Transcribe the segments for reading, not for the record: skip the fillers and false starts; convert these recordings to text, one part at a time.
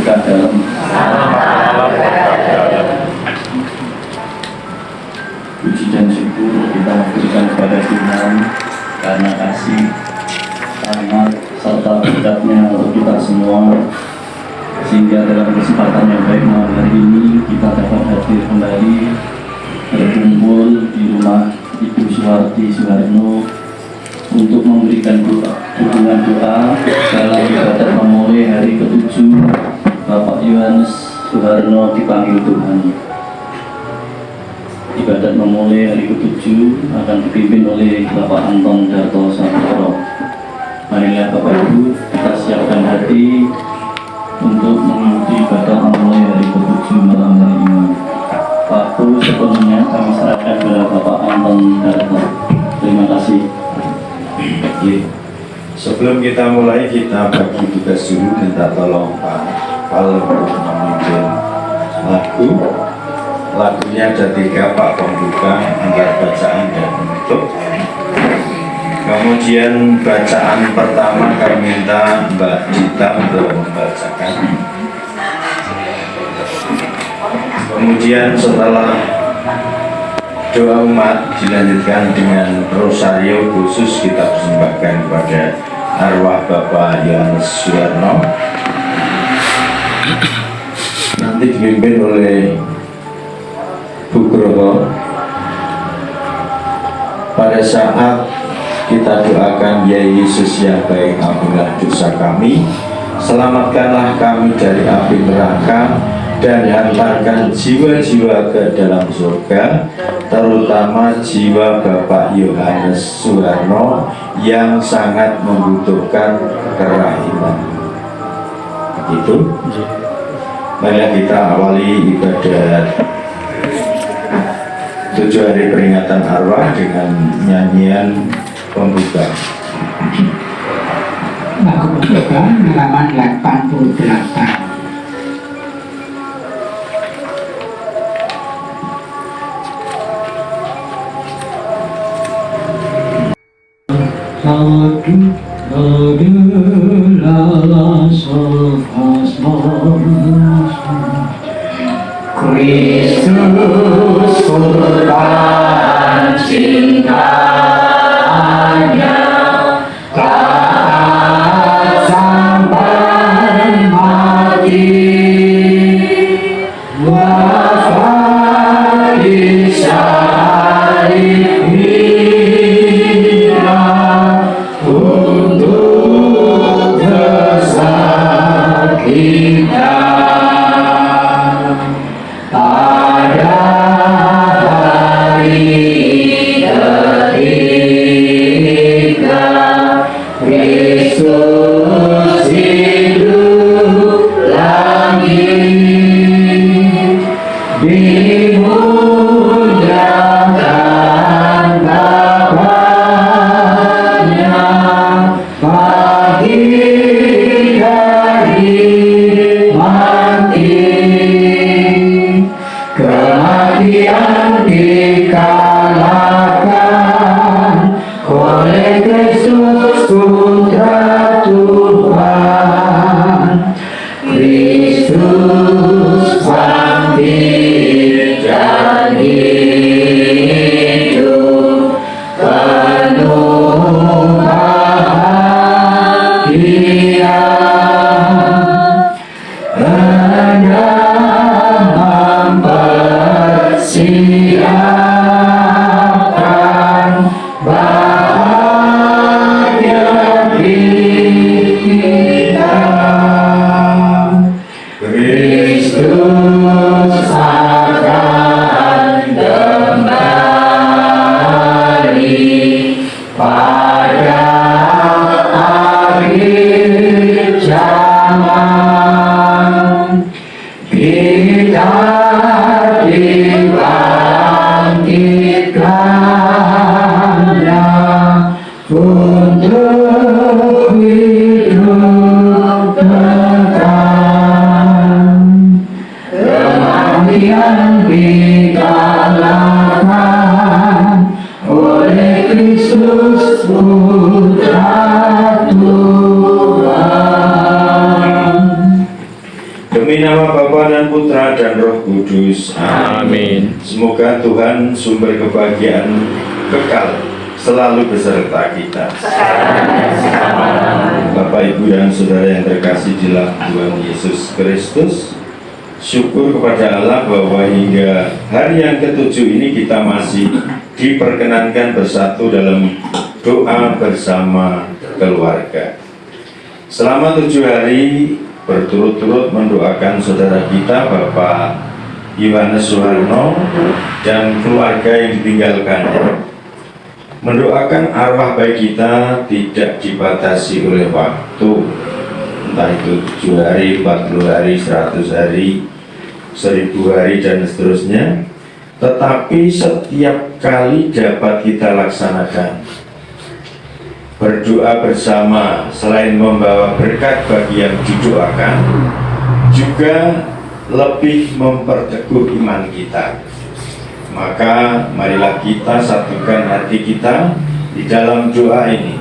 berkah dalam. Puji dan syukur kita berikan kepada Tuhan karena kasih, rahmat serta berkatnya untuk kita semua, sehingga dalam kesempatan yang baik malam hari ini kita dapat hadir kembali berkumpul di rumah Ibu Suwarti Suharno untuk memberikan dukungan doa dalam ibadat memulai hari ke-7 Bapak Yohanes Suharno dipanggil Tuhan. Ibadat memulai hari ke-7 akan dipimpin oleh Bapak Anton Darto Saputro. Marilah Bapak Ibu kita siapkan hati untuk mengikuti ibadat memulai hari ke-7 malam hari ini. Waktu sepenuhnya kami serahkan kepada Bapak Anton Darto. Terima kasih. Sebelum kita mulai, kita bagi tugas dulu, minta tolong Pak Al untuk memimpin lagu. Lagunya ada 3, Pak pembuka, antara bacaan dan penutup. Kemudian bacaan pertama kami minta Mbak Dita untuk membacakan. Kemudian setelah doa umat dilanjutkan dengan rosario khusus kita persembahkan kepada arwah Bapak Yohanes Suharno. Nanti dipimpin oleh Bu Groho. Pada saat kita doakan, ya Yesus yang baik, ampunilah dosa kami, selamatkanlah kami dari api neraka, dan hantarkan jiwa-jiwa ke dalam surga, terutama jiwa Bapak Yohanes Suharno yang sangat membutuhkan kerahiman. Begitu? Mari kita awali ibadat 7 hari peringatan arwah dengan nyanyian pembuka. Lagu pembuka halaman 88. Kristus korban cintanya taat sampai mati, wafat di salib hina untuk dosa kita. Pada hari ketiga Kristus hidup lagi, dimuliakan Bapanya bagi dari mati. Kematian dikalahkan oleh Kristus Putra Tuhan. Kristus bangkit dan hidup penuh bahagia. Siapkan bahagia kita. Kristus akan kembali pada akhir zaman. Kita dibangkitkannya untuk hidup kekal. Kematian dikalahkan oleh Kristus Putra Tuhan. nama Bapa dan Putra dan Roh Kudus. Amin. Semoga Tuhan sumber kebahagiaan kekal selalu beserta kita. Bapak, Ibu, dan Saudara yang terkasih di dalam Tuhan Yesus Kristus, syukur kepada Allah bahwa hingga hari yang ke-7 ini kita masih diperkenankan bersatu dalam doa bersama keluarga. Selama 7 hari berturut-turut mendoakan saudara kita Bapak Yohanes Suharno dan keluarga yang ditinggalkannya. Mendoakan arwah baik kita tidak dibatasi oleh waktu, entah itu 7 hari, 40 hari, 100 hari, 1000 hari, dan seterusnya. Tetapi setiap kali dapat kita laksanakan. Berdoa bersama selain membawa berkat bagi yang didoakan, juga lebih memperteguh iman kita. Maka marilah kita satukan hati kita di dalam doa ini.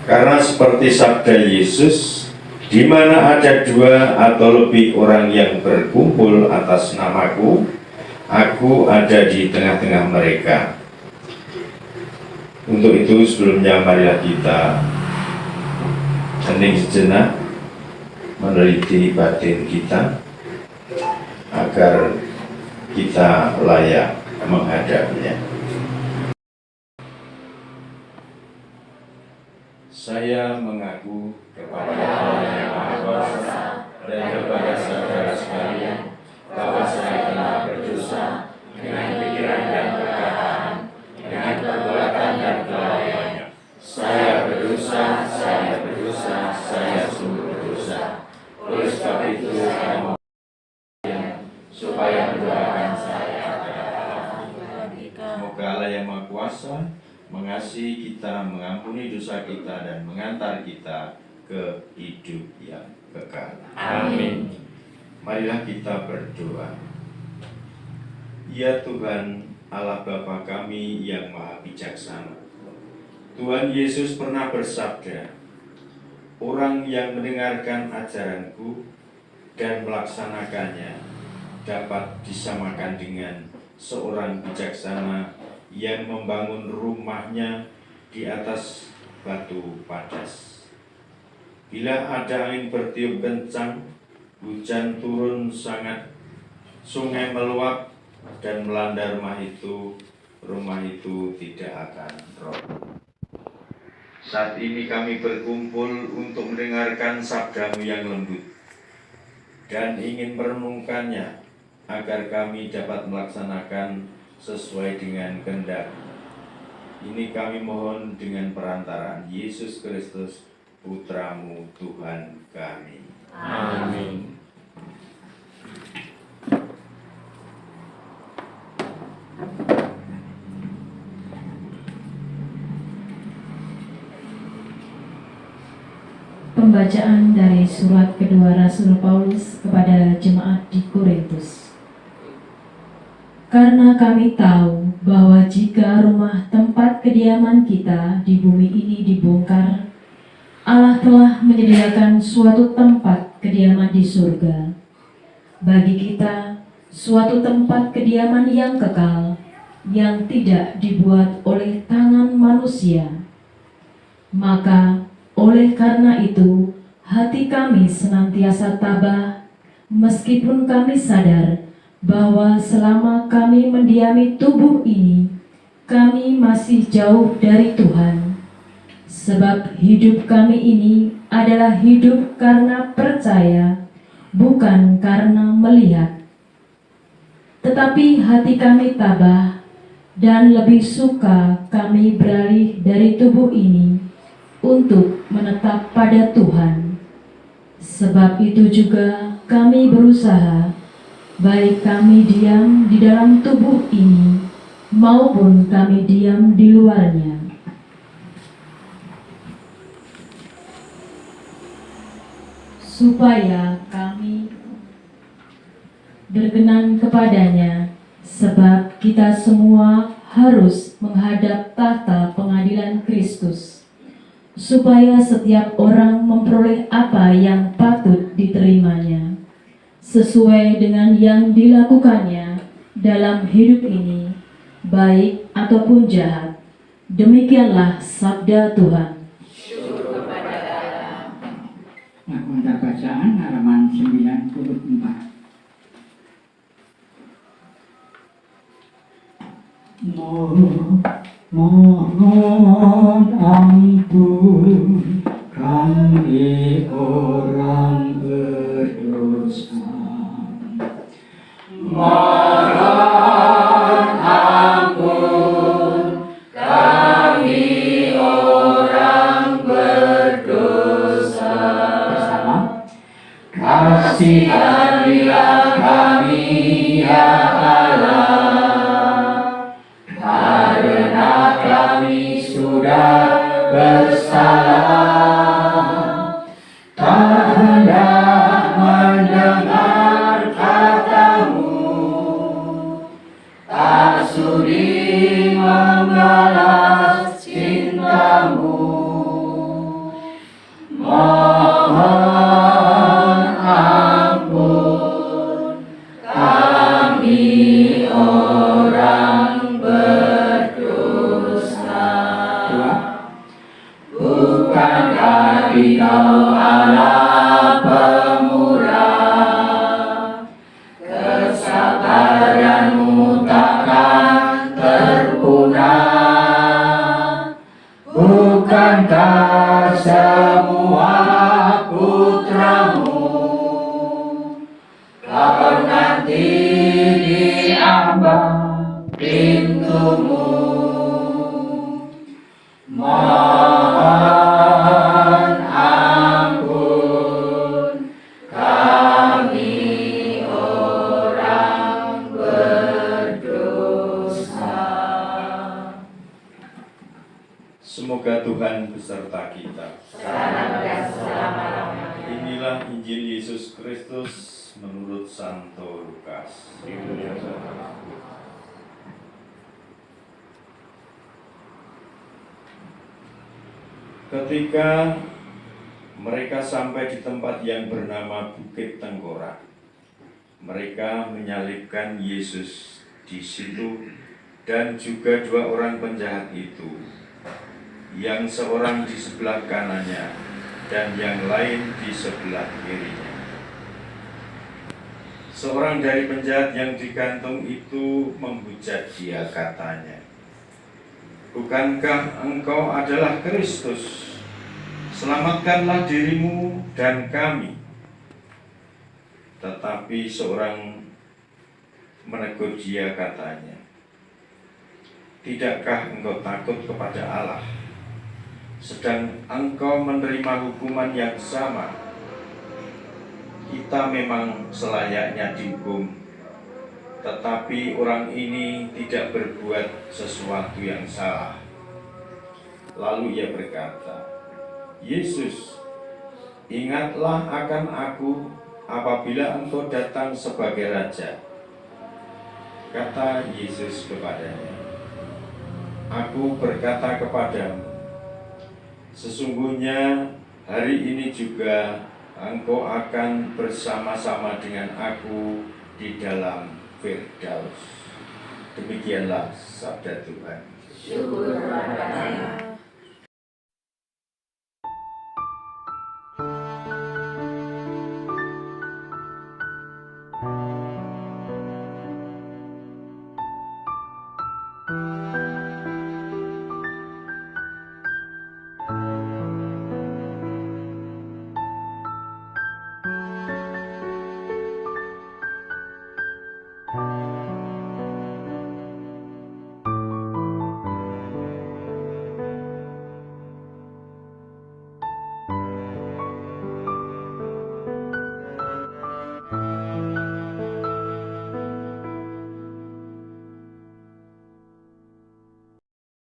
Karena seperti sabda Yesus, di mana ada 2 atau lebih orang yang berkumpul atas namaku, aku ada di tengah-tengah mereka. Untuk itu sebelumnya marilah kita hening sejenak, meneliti batin kita agar kita layak menghadapnya. Saya mengaku kepada Allah yang Maha Kuasa dan kepada saudara sekalian bahwa saya telah berdosa dengan pikiran dan perkataan, dengan perbuatan dan kelalaian. Saya berdosa, saya sungguh berdosa. Oleh sebab itu saya mohon supaya mendoakan saya. Semoga Allah yang Maha Kuasa mengasihi kita, mengampuni dosa kita, dan mengantar kita ke hidup yang kekal. Amin. Marilah kita berdoa. Ya Tuhan, Allah Bapa kami yang Maha Bijaksana, Tuhan Yesus pernah bersabda, orang yang mendengarkan ajaranku dan melaksanakannya dapat disamakan dengan seorang bijaksana yang membangun rumahnya di atas batu padas. Bila ada angin bertiup kencang, hujan turun sangat, sungai meluap dan melanda rumah itu tidak akan roboh. Saat ini kami berkumpul untuk mendengarkan sabda-Mu yang lembut dan ingin merenungkannya agar kami dapat melaksanakan sesuai dengan kehendak. Ini kami mohon dengan perantaraan Yesus Kristus, Putra-Mu Tuhan kami. Amin. Pembacaan dari surat kedua Rasul Paulus kepada jemaat di Korintus. Karena kami tahu bahwa jika rumah tempat kediaman kita di bumi ini dibongkar, Allah telah menyediakan suatu tempat kediaman di surga. Bagi kita, suatu tempat kediaman yang kekal, yang tidak dibuat oleh tangan manusia. Maka oleh karena itu, hati kami senantiasa tabah, meskipun kami sadar bahwa selama kami mendiami tubuh ini, kami masih jauh dari Tuhan. Sebab hidup kami ini adalah hidup karena percaya, bukan karena melihat. Tetapi hati kami tabah, dan lebih suka kami beralih dari tubuh ini untuk menetap pada Tuhan. Sebab itu juga kami berusaha, baik kami diam di dalam tubuh ini, maupun kami diam di luarnya. Supaya kami berkenan kepadanya, sebab kita semua harus menghadap tahta pengadilan Kristus, supaya setiap orang memperoleh apa yang patut diterimanya, sesuai dengan yang dilakukannya dalam hidup ini, baik ataupun jahat. Demikianlah sabda Tuhan. Nah, bacaan halaman 94. Mohon ampun kami orang berdosa. Mohon ampun kami orang berdosa. Bersama. Kasihanilah kami ya Allah, karena kami sudah bersalah, tak hendak mendengar kata-Mu, tak sudi membalas cinta-Mu. Mohon ampun kami orang berdosa. Bukankah Engkau Allah pemurah, kesabaran-Mu takkan terpunah. Bukankah semua putra-Mu Kau nanti diambang pintu-Mu. Mohon ampun kami orang berdosa. Semoga Tuhan beserta kita. Inilah Injil Yesus Kristus menurut Santo Lukas. Ketika mereka sampai di tempat yang bernama Bukit Tengkorak, mereka menyalibkan Yesus di situ dan juga dua orang penjahat itu, yang seorang di sebelah kanannya dan yang lain di sebelah kirinya. Seorang dari penjahat yang digantung itu menghujat Dia, katanya, "Bukankah Engkau adalah Kristus? Selamatkanlah dirimu dan kami." Tetapi seorang menegur Dia, katanya, "Tidakkah engkau takut kepada Allah, sedang engkau menerima hukuman yang sama? Kita memang selayaknya dihukum, tetapi orang ini tidak berbuat sesuatu yang salah." Lalu Ia berkata, "Yesus, ingatlah akan aku apabila engkau datang sebagai Raja." Kata Yesus kepadanya, "Aku berkata kepadamu, sesungguhnya hari ini juga engkau akan bersama-sama dengan aku di dalam Firdaus." Demikianlah sabda Tuhan. Syukur kepada Allah.